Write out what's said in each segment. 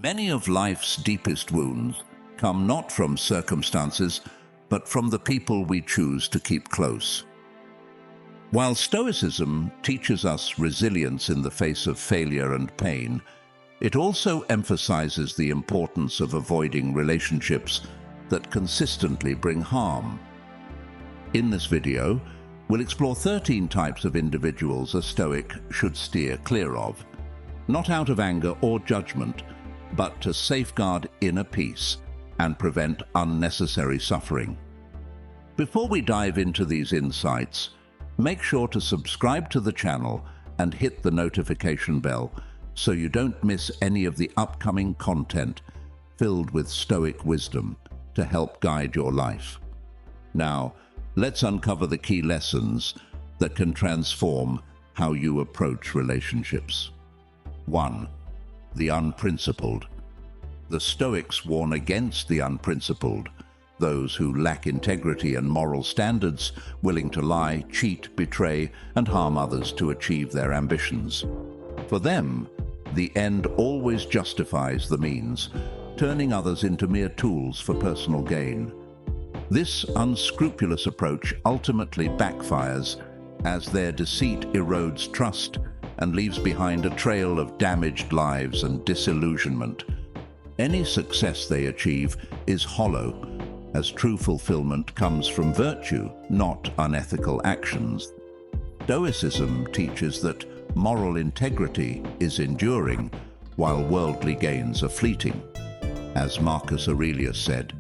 Many of life's deepest wounds come not from circumstances, but from the people we choose to keep close. While Stoicism teaches us resilience in the face of failure and pain, it also emphasizes the importance of avoiding relationships that consistently bring harm. In this video, we'll explore 13 types of individuals a Stoic should steer clear of, not out of anger or judgment, but to safeguard inner peace and prevent unnecessary suffering. Before we dive into these insights, make sure to subscribe to the channel and hit the notification bell so you don't miss any of the upcoming content filled with Stoic wisdom to help guide your life. Now, let's uncover the key lessons that can transform how you approach relationships. 1. The unprincipled. The Stoics warn against the unprincipled, those who lack integrity and moral standards, willing to lie, cheat, betray, and harm others to achieve their ambitions. For them, the end always justifies the means, turning others into mere tools for personal gain. This unscrupulous approach ultimately backfires as their deceit erodes trust and leaves behind a trail of damaged lives and disillusionment. Any success they achieve is hollow, as true fulfillment comes from virtue, not unethical actions. Stoicism teaches that moral integrity is enduring, while worldly gains are fleeting. As Marcus Aurelius said,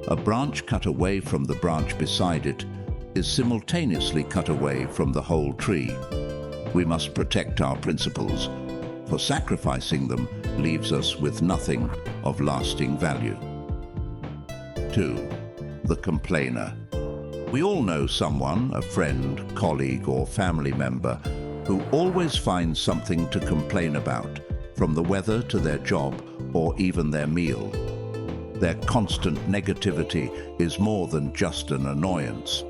"A branch cut away from the branch beside it is simultaneously cut away from the whole tree." We must protect our principles, for sacrificing them leaves us with nothing of lasting value. 2. The complainer. We all know someone, a friend, colleague, or family member, who always finds something to complain about, from the weather to their job or even their meal. Their constant negativity is more than just an annoyance.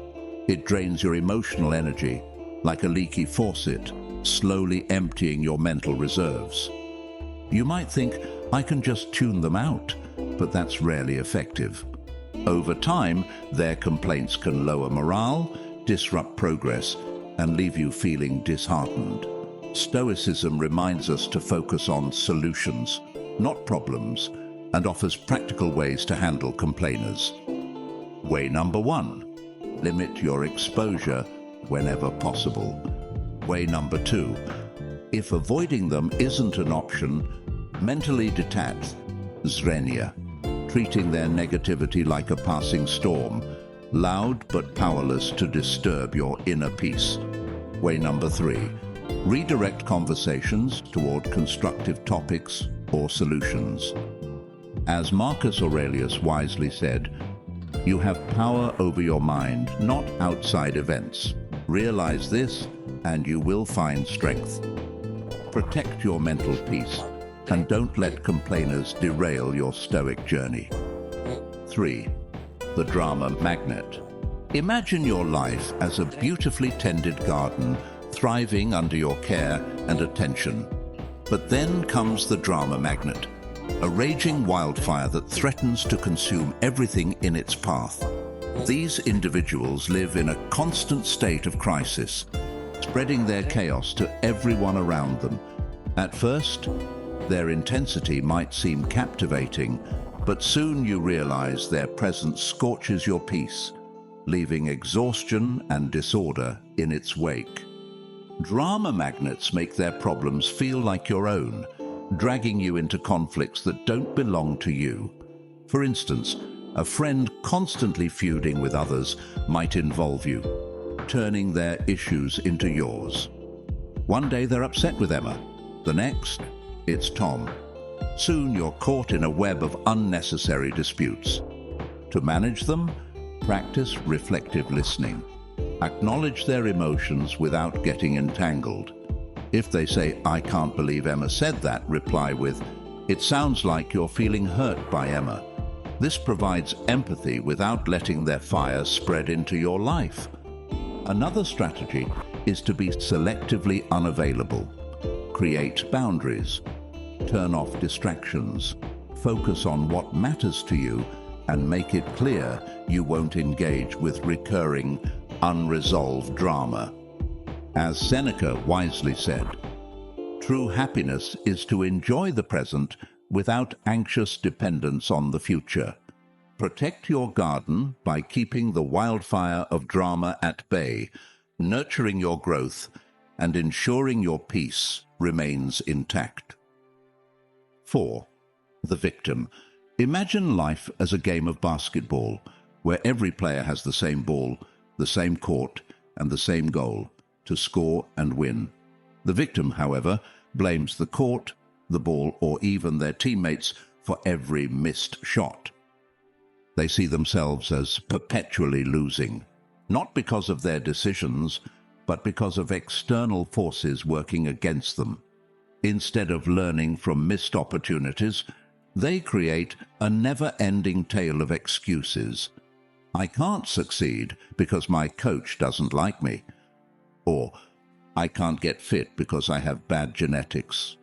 It drains your emotional energy like a leaky faucet, slowly emptying your mental reserves. You might think, I can just tune them out, but that's rarely effective. Over time, their complaints can lower morale, disrupt progress, and leave you feeling disheartened. Stoicism reminds us to focus on solutions, not problems, and offers practical ways to handle complainers. Way number 1, limit your exposure whenever possible. Way number 2, if avoiding them isn't an option, mentally detach, zrenia, treating their negativity like a passing storm, loud but powerless to disturb your inner peace. Way number 3, redirect conversations toward constructive topics or solutions. As Marcus Aurelius wisely said, "You have power over your mind, not outside events. Realize this, and you will find strength." Protect your mental peace, and don't let complainers derail your Stoic journey. 3. The drama magnet. Imagine your life as a beautifully tended garden, thriving under your care and attention. But then comes the drama magnet, a raging wildfire that threatens to consume everything in its path. These individuals live in a constant state of crisis, spreading their chaos to everyone around them. At first, their intensity might seem captivating, but soon you realize their presence scorches your peace, leaving exhaustion and disorder in its wake. Drama magnets make their problems feel like your own, dragging you into conflicts that don't belong to you. For instance, a friend constantly feuding with others might involve you, turning their issues into yours. One day they're upset with Emma, the next, it's Tom. Soon you're caught in a web of unnecessary disputes. To manage them, practice reflective listening. Acknowledge their emotions without getting entangled. If they say, "I can't believe Emma said that," reply with, "It sounds like you're feeling hurt by Emma." This provides empathy without letting their fire spread into your life. Another strategy is to be selectively unavailable. Create boundaries. Turn off distractions. focus on what matters to you and make it clear you won't engage with recurring, unresolved drama. As Seneca wisely said, true happiness is to enjoy the present without anxious dependence on the future. Protect your garden by keeping the wildfire of drama at bay, nurturing your growth, and ensuring your peace remains intact. 4. The victim. Imagine life as a game of basketball, where every player has the same ball, the same court, and the same goal, to score and win. The victim, however, blames the court, the ball, or even their teammates for every missed shot. They see themselves as perpetually losing, not because of their decisions, but because of external forces working against them. Instead of learning from missed opportunities, they create a never-ending tale of excuses. I can't succeed because my coach doesn't like me. Or, I can't get fit because I have bad genetics.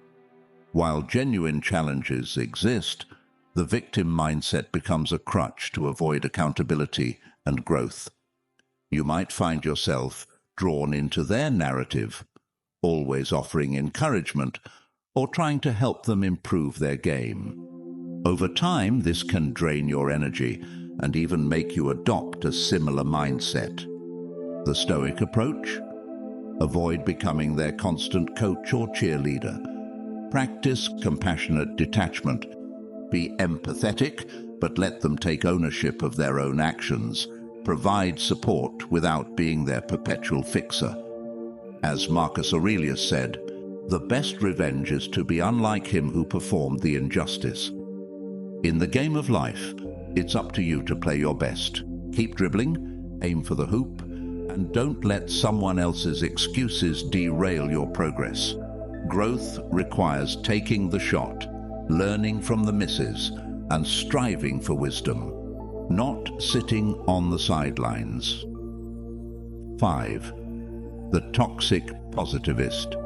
While genuine challenges exist, the victim mindset becomes a crutch to avoid accountability and growth. You might find yourself drawn into their narrative, always offering encouragement or trying to help them improve their game. Over time, this can drain your energy and even make you adopt a similar mindset. The Stoic approach? Avoid becoming their constant coach or cheerleader. Practice compassionate detachment. Be empathetic, but let them take ownership of their own actions. Provide support without being their perpetual fixer. As Marcus Aurelius said, the best revenge is to be unlike him who performed the injustice. In the game of life, it's up to you to play your best. Keep dribbling, aim for the hoop, and don't let someone else's excuses derail your progress. Growth requires taking the shot, learning from the misses, and striving for wisdom, not sitting on the sidelines. 5. The toxic positivist.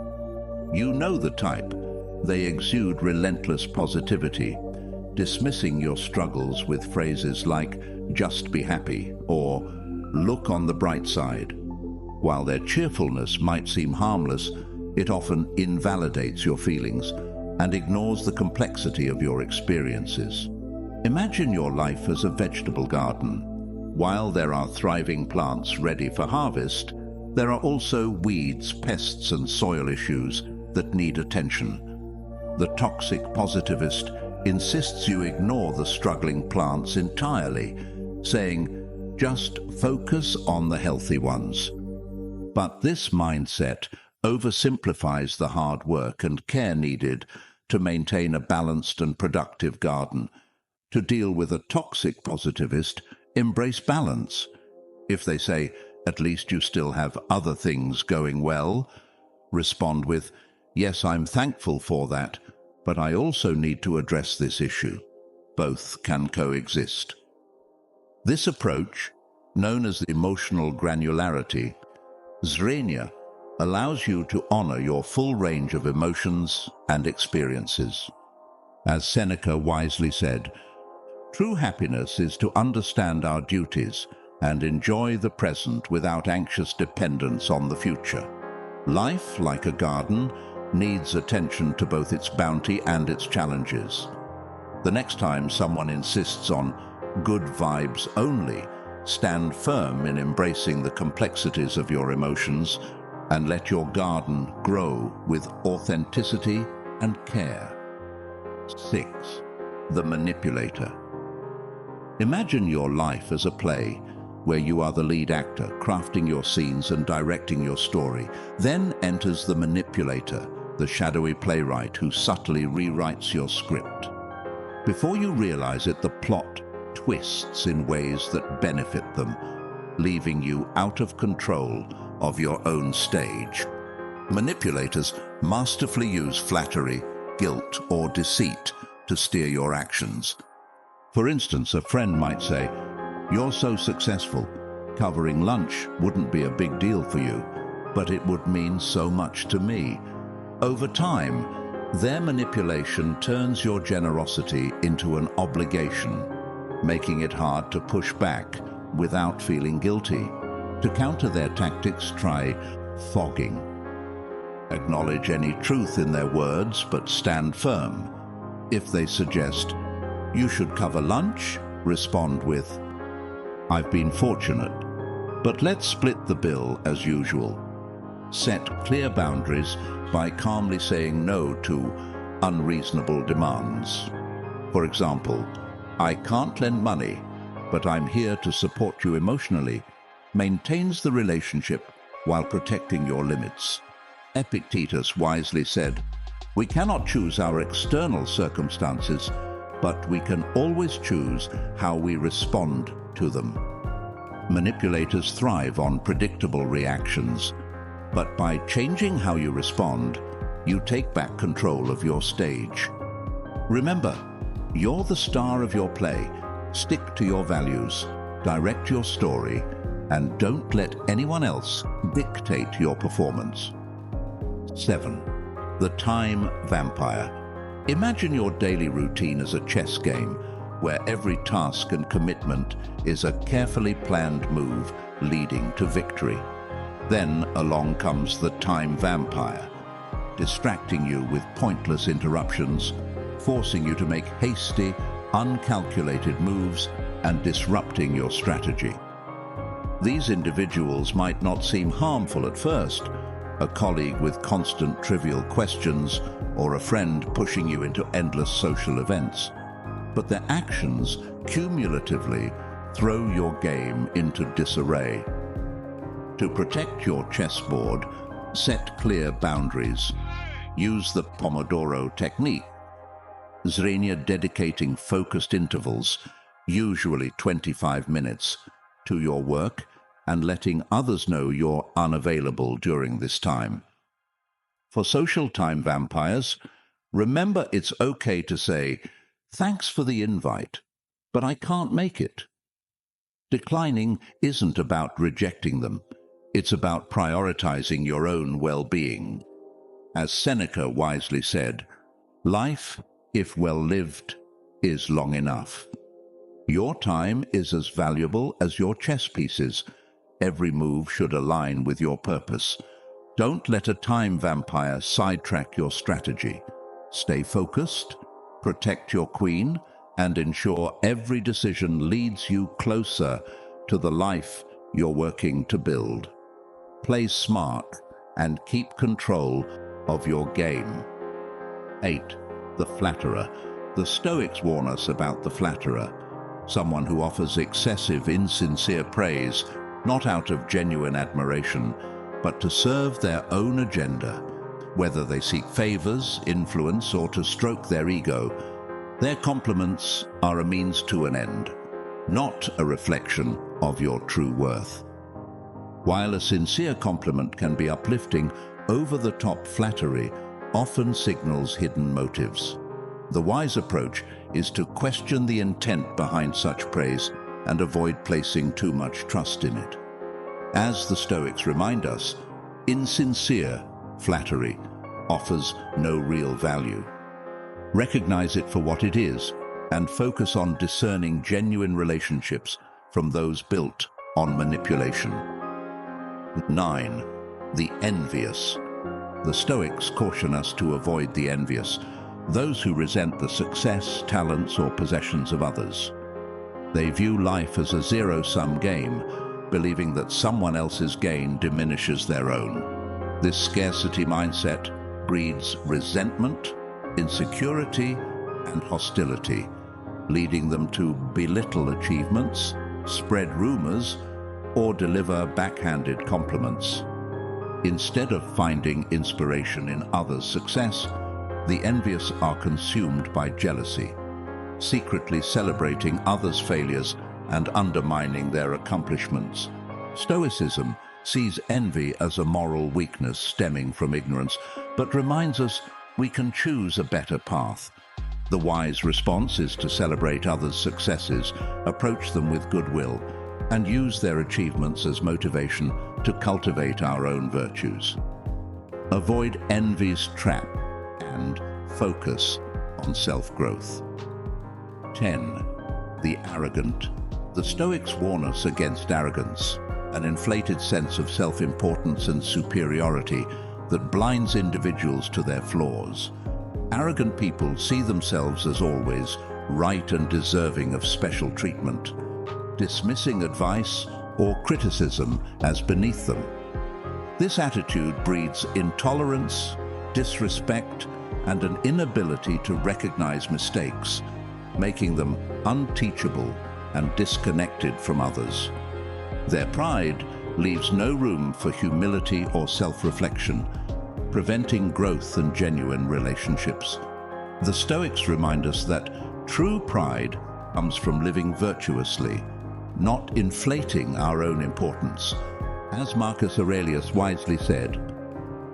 You know the type. They exude relentless positivity, dismissing your struggles with phrases like, "just be happy," or "look on the bright side." While their cheerfulness might seem harmless, it often invalidates your feelings and ignores the complexity of your experiences. Imagine your life as a vegetable garden. While there are thriving plants ready for harvest, there are also weeds, pests, and soil issues that need attention. The toxic positivist insists you ignore the struggling plants entirely, saying, "just focus on the healthy ones." But this mindset oversimplifies the hard work and care needed to maintain a balanced and productive garden. To deal with a toxic positivist, embrace balance. If they say, "at least you still have other things going well," respond with, "yes, I'm thankful for that, but I also need to address this issue." Both can coexist. This approach, known as emotional granularity, zrenia, allows you to honor your full range of emotions and experiences. As Seneca wisely said, true happiness is to understand our duties and enjoy the present without anxious dependence on the future. Life, like a garden, needs attention to both its bounty and its challenges. The next time someone insists on good vibes only, stand firm in embracing the complexities of your emotions and let your garden grow with authenticity and care. 6. The manipulator. Imagine your life as a play where you are the lead actor, crafting your scenes and directing your story. Then enters the manipulator, the shadowy playwright who subtly rewrites your script. Before you realize it, the plot twists in ways that benefit them, leaving you out of control of your own stage. Manipulators masterfully use flattery, guilt, or deceit to steer your actions. For instance, a friend might say, "You're so successful. Covering lunch wouldn't be a big deal for you, but it would mean so much to me." Over time, Their manipulation turns your generosity into an obligation, making it hard to push back without feeling guilty. To counter their tactics, try fogging. Acknowledge any truth in their words, but stand firm. If they suggest, "You should cover lunch," respond with, "I've been fortunate, but let's split the bill as usual." Set clear boundaries by calmly saying no to unreasonable demands. For example, "I can't lend money, but I'm here to support you emotionally," maintains the relationship while protecting your limits. Epictetus wisely said, "We cannot choose our external circumstances, but we can always choose how we respond to them." Manipulators thrive on predictable reactions, but by changing how you respond, you take back control of your stage. Remember, you're the star of your play. Stick to your values, direct your story, and don't let anyone else dictate your performance. 7. The time vampire. Imagine your daily routine as a chess game, where every task and commitment is a carefully planned move leading to victory. Then along comes the time vampire, distracting you with pointless interruptions, forcing you to make hasty, uncalculated moves and disrupting your strategy. These individuals might not seem harmful at first, a colleague with constant trivial questions or a friend pushing you into endless social events, but their actions cumulatively throw your game into disarray. To protect your chessboard, set clear boundaries. Use the Pomodoro technique, Zrenia dedicating focused intervals, usually 25 minutes, to your work and letting others know you're unavailable during this time. For social time vampires, remember it's okay to say, "Thanks for the invite, but I can't make it." Declining isn't about rejecting them. It's about prioritizing your own well-being. As Seneca wisely said, "Life, if well lived, is long enough." Your time is as valuable as your chess pieces. Every move should align with your purpose. Don't let a time vampire sidetrack your strategy. Stay focused, protect your queen, and ensure every decision leads you closer to the life you're working to build. Play smart and keep control of your game. 8. The flatterer. The Stoics warn us about the flatterer, someone who offers excessive, insincere praise, not out of genuine admiration, but to serve their own agenda. Whether they seek favors, influence, or to stroke their ego, their compliments are a means to an end, not a reflection of your true worth. While a sincere compliment can be uplifting, over-the-top flattery often signals hidden motives. The wise approach is to question the intent behind such praise and avoid placing too much trust in it. As the Stoics remind us, insincere flattery offers no real value. Recognize it for what it is and focus on discerning genuine relationships from those built on manipulation. 9. The envious. The Stoics caution us to avoid the envious, those who resent the success, talents, or possessions of others. They view life as a zero-sum game, believing that someone else's gain diminishes their own. This scarcity mindset breeds resentment, insecurity, and hostility, leading them to belittle achievements, spread rumors, or deliver backhanded compliments. Instead of finding inspiration in others' success, the envious are consumed by jealousy, secretly celebrating others' failures and undermining their accomplishments. Stoicism sees envy as a moral weakness stemming from ignorance, but reminds us we can choose a better path. The wise response is to celebrate others' successes, approach them with goodwill, and use their achievements as motivation to cultivate our own virtues. Avoid envy's trap and focus on self-growth. 10. The arrogant. The Stoics warn us against arrogance, an inflated sense of self-importance and superiority that blinds individuals to their flaws. Arrogant people see themselves as always right and deserving of special treatment, dismissing advice or criticism as beneath them. This attitude breeds intolerance, disrespect, and an inability to recognize mistakes, making them unteachable and disconnected from others. Their pride leaves no room for humility or self-reflection, preventing growth and genuine relationships. The Stoics remind us that true pride comes from living virtuously, not inflating our own importance. As Marcus Aurelius wisely said,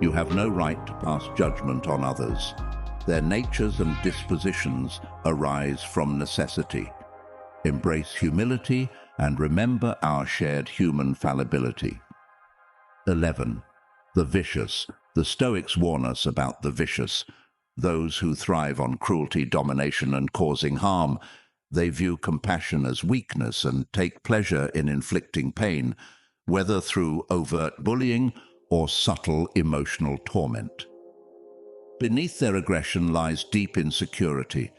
"You have no right to pass judgment on others. Their natures and dispositions arise from necessity. Embrace humility and remember our shared human fallibility." 11. The vicious. The Stoics warn us about the vicious, those who thrive on cruelty, domination, and causing harm. They view compassion as weakness and take pleasure in inflicting pain, whether through overt bullying or subtle emotional torment. Beneath their aggression lies deep insecurity,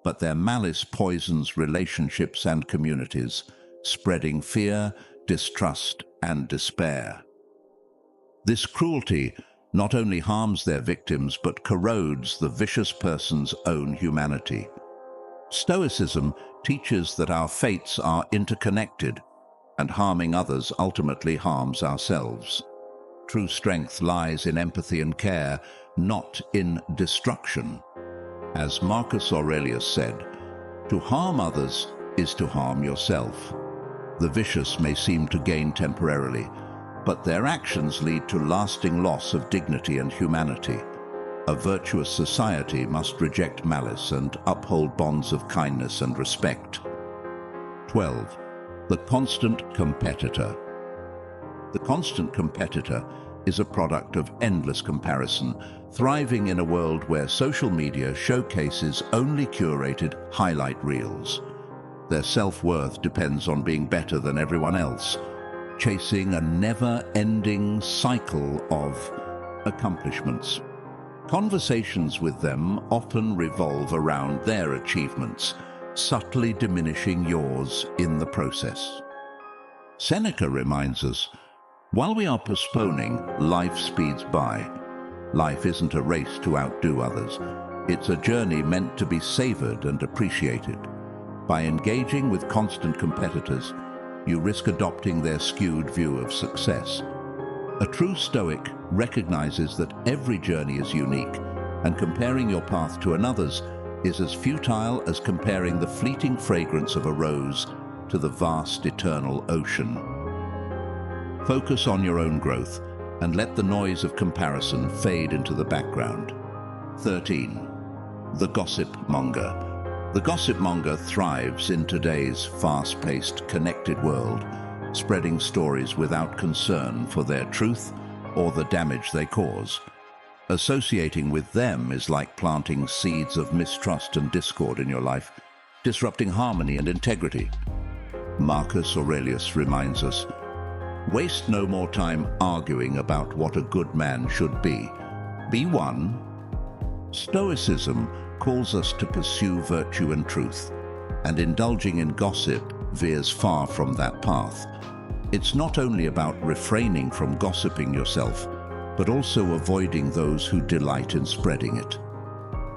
but their malice poisons relationships and communities, spreading fear, distrust, and despair. This cruelty not only harms their victims but corrodes the vicious person's own humanity. Stoicism teaches that our fates are interconnected, and harming others ultimately harms ourselves. True strength lies in empathy and care, not in destruction. As Marcus Aurelius said, "To harm others is to harm yourself." The vicious may seem to gain temporarily, but their actions lead to lasting loss of dignity and humanity. A virtuous society must reject malice and uphold bonds of kindness and respect. 12. The constant competitor. The constant competitor is a product of endless comparison, thriving in a world where social media showcases only curated highlight reels. Their self-worth depends on being better than everyone else, chasing a never-ending cycle of accomplishments. Conversations with them often revolve around their achievements, subtly diminishing yours in the process. Seneca reminds us, while we are postponing, life speeds by. Life isn't a race to outdo others. It's a journey meant to be savored and appreciated. By engaging with constant competitors, you risk adopting their skewed view of success. A true Stoic recognizes that every journey is unique, and comparing your path to another's is as futile as comparing the fleeting fragrance of a rose to the vast eternal ocean. Focus on your own growth and let the noise of comparison fade into the background. 13. The gossip monger. The gossip monger thrives in today's fast-paced, connected world, spreading stories without concern for their truth or the damage they cause. Associating with them is like planting seeds of mistrust and discord in your life, disrupting harmony and integrity. Marcus Aurelius reminds us, "Waste no more time arguing about what a good man should be. Be one." Stoicism calls us to pursue virtue and truth, and indulging in gossip veers far from that path. It's not only about refraining from gossiping yourself, but also avoiding those who delight in spreading it.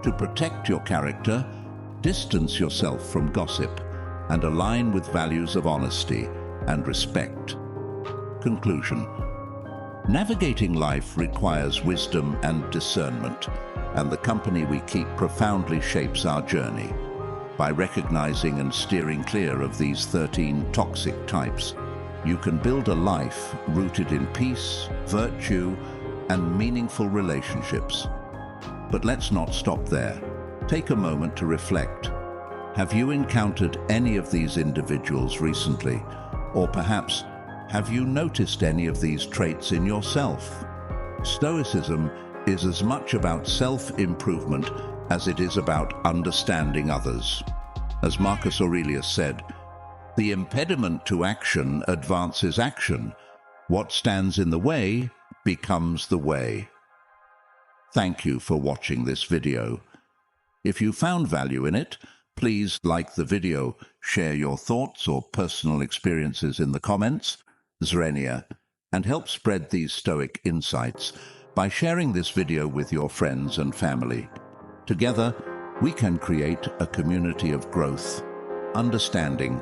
To protect your character, distance yourself from gossip and align with values of honesty and respect. Conclusion. Navigating life requires wisdom and discernment, and the company we keep profoundly shapes our journey. By recognizing and steering clear of these 13 toxic types, you can build a life rooted in peace, virtue, and meaningful relationships. But let's not stop there. Take a moment to reflect. Have you encountered any of these individuals recently? Or perhaps, have you noticed any of these traits in yourself? Stoicism is as much about self-improvement as it is about understanding others. As Marcus Aurelius said, "The impediment to action advances action. What stands in the way becomes the way." Thank you for watching this video. If you found value in it, please like the video, share your thoughts or personal experiences in the comments, Zrenia, and help spread these Stoic insights by sharing this video with your friends and family. Together, we can create a community of growth, understanding,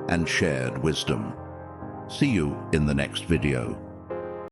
and shared wisdom. See you in the next video.